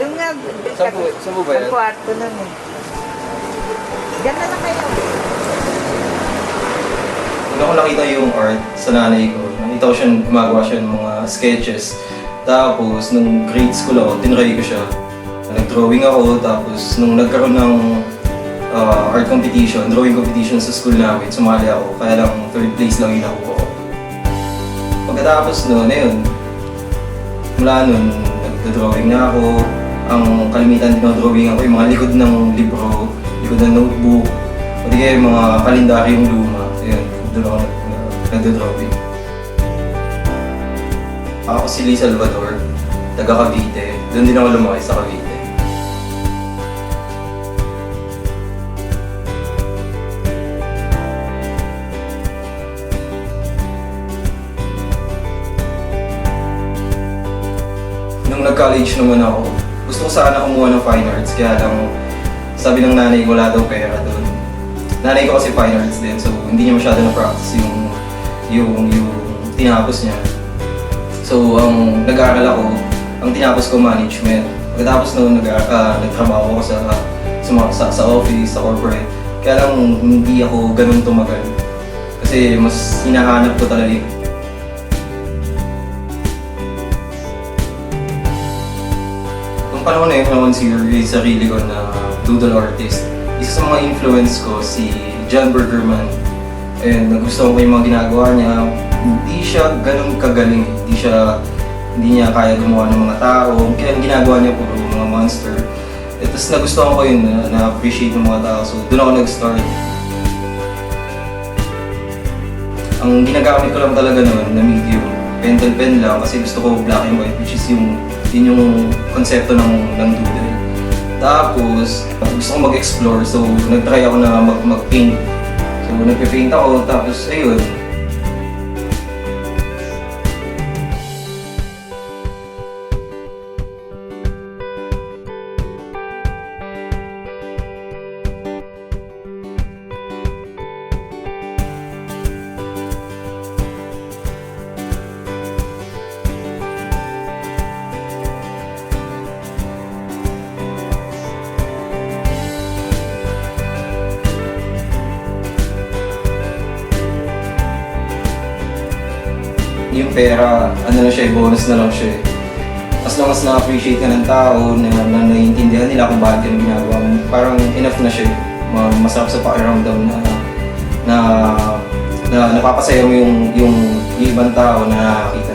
Doon nga. Saan po ba yan? Sa kwarto nun eh. Diyan na lang kayo. Una ko nakita yung art sa nanay ko. Nakita ko siya, gumagawa siya ng mga sketches. Tapos, nung grade school ako, tinry ko siya. Nag-drawing ako, tapos nung nagkaroon ng art competition, drawing competition sa school namin, sumali ako. Kaya lang, third place lang yung nakuha ko. Pagkatapos noon, ayun, mula nun, nag-drawing na ako. Ang kalimitan din ng drawing ako, yung mga likod ng libro, likod ng notebook, o di kaya yung mga kalendaryong luma. Ayun, doon ako nag-drawing. Ako si Lee Salvador, taga Cavite. Doon din ako lumaki sa Cavite. Nung nag-college naman ako, gusto ko sana kumuha ng fine arts, kaya lang sabi ng nanay ko wala daw pera doon. Nanay ko kasi fine arts din, so hindi niya masyado na-practice yung tinapos niya. So, nag-aaral ako, ang tinapos ko management. Pagkatapos noon, nagtrabaho ako sa office, sa corporate. Kaya lang hindi ako ganun tumagal. Kasi mas hinahanap ko talaga yun. Nung panahon na yun, na-consider yung sarili ko na doodle artist. Isa sa mga influence ko, si John Bergerman. And nagustuhan ko yung mga ginagawa niya. Hindi siya ganun kagaling. Hindi niya kaya gumawa ng mga tao. Kaya ang ginagawa niya puro mga monster. Tapos nagustuhan ko yun, na-appreciate ng mga tao. So doon ako nag-start. Ang ginagamit ko lang talaga noon na medium, pentel pen lang kasi gusto ko black and white, which is yun yung konsepto ng doodle. Tapos gusto ko mag-explore, so nag-try ako na mag-paint. So nagpe-paint ako, tapos ayun. Yung pera, ano na siya, bonus na lang siya. As long as na-appreciate ka ng tao, na naiintindihan nila kung bakit yung ginagawa mo, parang enough na siya. Masarap sa pakiramdam na napapasaya mo yung ibang tao na nakakita